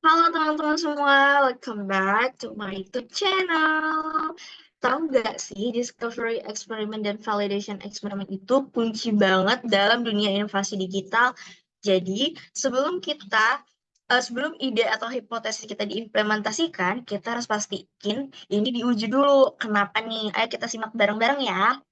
Halo teman-teman semua, welcome back to my YouTube channel. Tahu nggak sih, discovery eksperimen dan validation eksperimen itu kunci banget dalam dunia inovasi digital. Jadi, sebelum ide atau hipotesis kita diimplementasikan, kita harus pastiin ini diuji dulu. Kenapa nih? Ayo kita simak bareng-bareng ya.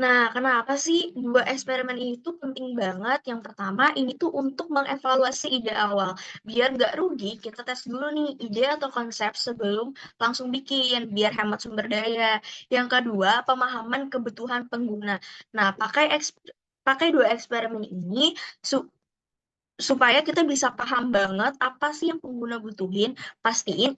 Nah, kenapa sih dua eksperimen ini tuh penting banget? Yang pertama, ini tuh untuk mengevaluasi ide awal. Biar nggak rugi, kita tes dulu nih ide atau konsep sebelum langsung bikin, biar hemat sumber daya. Yang kedua, pemahaman kebutuhan pengguna. Nah, pakai dua eksperimen ini supaya kita bisa paham banget apa sih yang pengguna butuhin, pastiin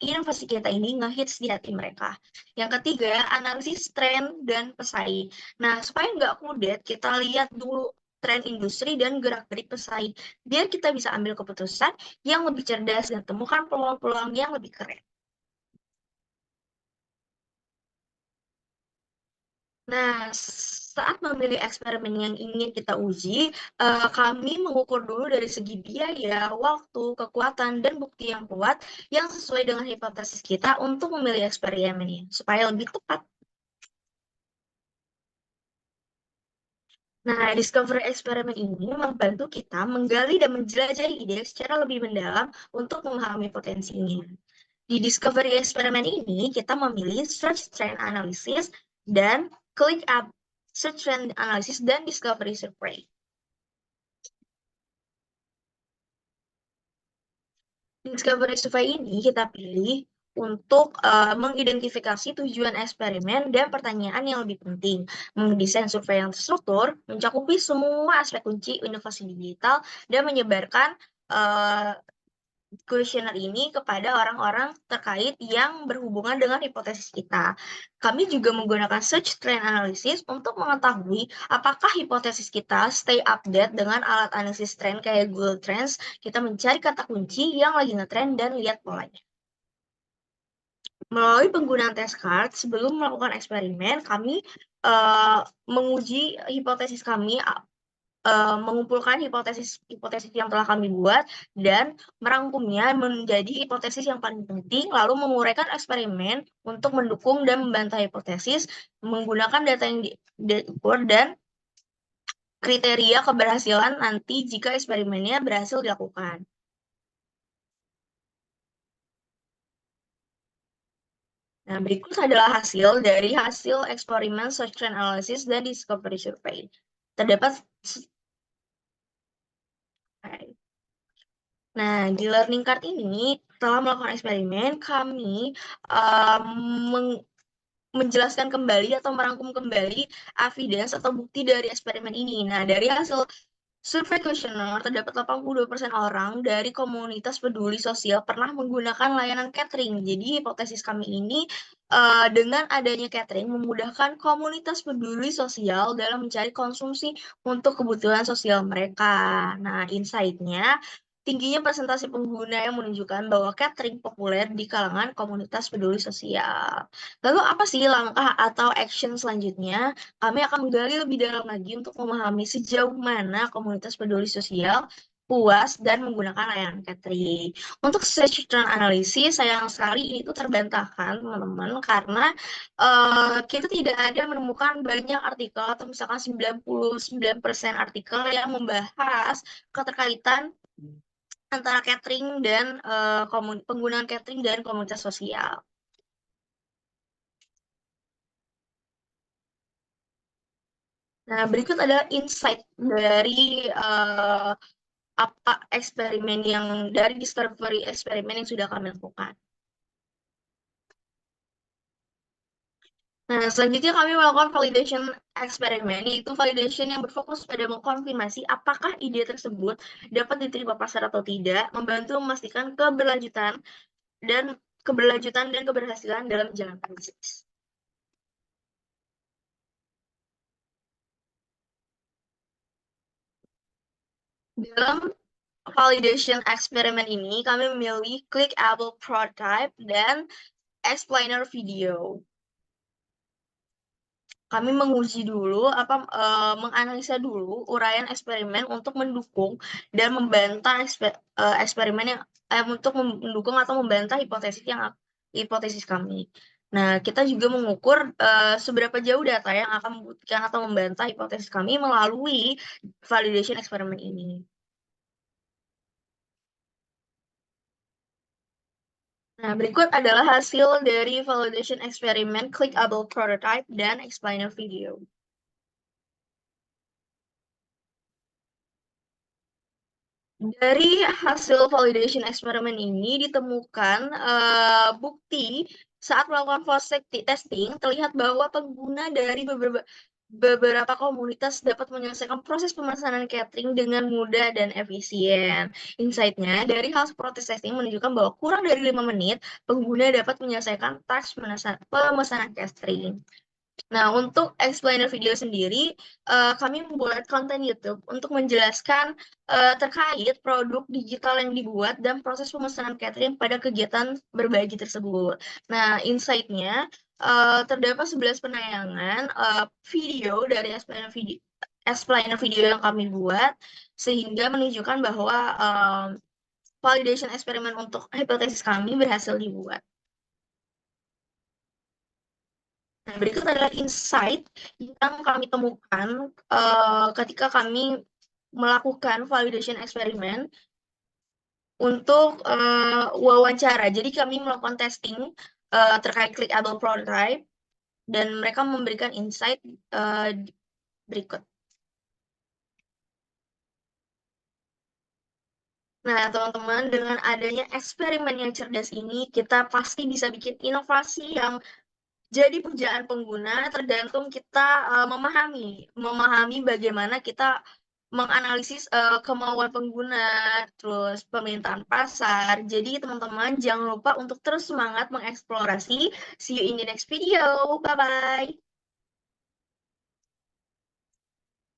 inovasi kita ini ngehits di hati mereka. Yang ketiga, analisis tren dan pesaing. Nah, supaya nggak kudet, kita lihat dulu tren industri dan gerak-gerik pesaing, biar kita bisa ambil keputusan yang lebih cerdas dan temukan peluang-peluang yang lebih keren. Nah, saat memilih eksperimen yang ingin kita uji, kami mengukur dulu dari segi biaya, waktu, kekuatan, dan bukti yang kuat yang sesuai dengan hipotesis kita untuk memilih eksperimen ini, supaya lebih tepat. Nah, discovery eksperimen ini membantu kita menggali dan menjelajahi ide secara lebih mendalam untuk memahami potensinya. Di discovery eksperimen ini, kita memilih search trend analysis dan click up search trend analysis dan discovery survey. Discovery survey ini kita pilih untuk mengidentifikasi tujuan eksperimen dan pertanyaan yang lebih penting. Mendesain survei yang terstruktur, mencakupi semua aspek kunci inovasi digital, dan menyebarkan eh, kuesioner ini kepada orang-orang terkait yang berhubungan dengan hipotesis kita. Kami juga menggunakan search trend analysis untuk mengetahui apakah hipotesis kita stay update dengan alat analisis trend kayak Google Trends. Kita mencari kata kunci yang lagi ngetrend dan lihat polanya. Melalui penggunaan test card, sebelum melakukan eksperimen, kami eh, menguji hipotesis kami, mengumpulkan hipotesis yang telah kami buat dan merangkumnya menjadi hipotesis yang paling penting, lalu menguraikan eksperimen untuk mendukung dan membantah hipotesis menggunakan data yang diukur dan kriteria keberhasilan nanti jika eksperimennya berhasil dilakukan. Nah, berikut adalah hasil dari hasil eksperimen search trend analysis dan discovery survey. Terdapat Nah, di learning card ini, setelah melakukan eksperimen, kami um, meng- menjelaskan kembali atau merangkum kembali evidence atau bukti dari eksperimen ini. Nah, dari hasil survei kuesioner, terdapat 82% orang dari komunitas peduli sosial pernah menggunakan layanan catering. Jadi, hipotesis kami ini dengan adanya catering memudahkan komunitas peduli sosial dalam mencari konsumsi untuk kebutuhan sosial mereka. Nah, insight-nya, tingginya presentasi pengguna yang menunjukkan bahwa catering populer di kalangan komunitas peduli sosial. Lalu apa sih langkah atau action selanjutnya? Kami akan menggali lebih dalam lagi untuk memahami sejauh mana komunitas peduli sosial puas dan menggunakan layanan catering. Untuk search trend analisis, sayang sekali ini tuh terbantahkan, teman-teman, karena kita tidak ada menemukan banyak artikel atau misalkan 99% artikel yang membahas keterkaitan antara catering dan penggunaan catering dan komunitas sosial. Nah, berikut adalah insight dari apa eksperimen yang dari discovery eksperimen yang sudah kami lakukan. Nah, selanjutnya kami melakukan validation eksperimen, yaitu validation yang berfokus pada mengkonfirmasi apakah ide tersebut dapat diterima pasar atau tidak, membantu memastikan dan keberlanjutan dan keberhasilan dalam menjalankan bisnis. Dalam validation eksperimen ini, kami memilih clickable prototype dan explainer video. kami menguji dulu menganalisa dulu uraian eksperimen untuk mendukung dan membantah eksperimen yang untuk mendukung atau membantah hipotesis kami. Nah, kita juga mengukur seberapa jauh data yang akan membuktikan atau membantah hipotesis kami melalui validation eksperimen ini. Nah, berikut adalah hasil dari validation eksperimen clickable prototype dan explainer video. Dari hasil validation eksperimen ini ditemukan bukti saat melakukan force testing terlihat bahwa pengguna dari beberapa komunitas dapat menyelesaikan proses pemesanan catering dengan mudah dan efisien. Insight-nya dari hasil proses testing menunjukkan bahwa kurang dari 5 menit pengguna dapat menyelesaikan task pemesanan catering. Nah, untuk explainer video sendiri, kami membuat konten YouTube untuk menjelaskan terkait produk digital yang dibuat dan proses pemesanan catering pada kegiatan berbagi tersebut. Nah, insight-nya terdapat 11 penayangan video dari explainer video yang kami buat, sehingga menunjukkan bahwa validation eksperimen untuk hipotesis kami berhasil dibuat. Nah, berikut adalah insight yang kami temukan ketika kami melakukan validation eksperimen untuk wawancara. Jadi kami melakukan testing terkait clickable prototype dan mereka memberikan insight berikut. Nah, teman-teman, dengan adanya eksperimen yang cerdas ini, kita pasti bisa bikin inovasi yang jadi pujaan pengguna, tergantung kita memahami bagaimana kita menganalisis kemauan pengguna, terus permintaan pasar. Jadi teman-teman jangan lupa untuk terus semangat mengeksplorasi. See you in the next video. Bye-bye.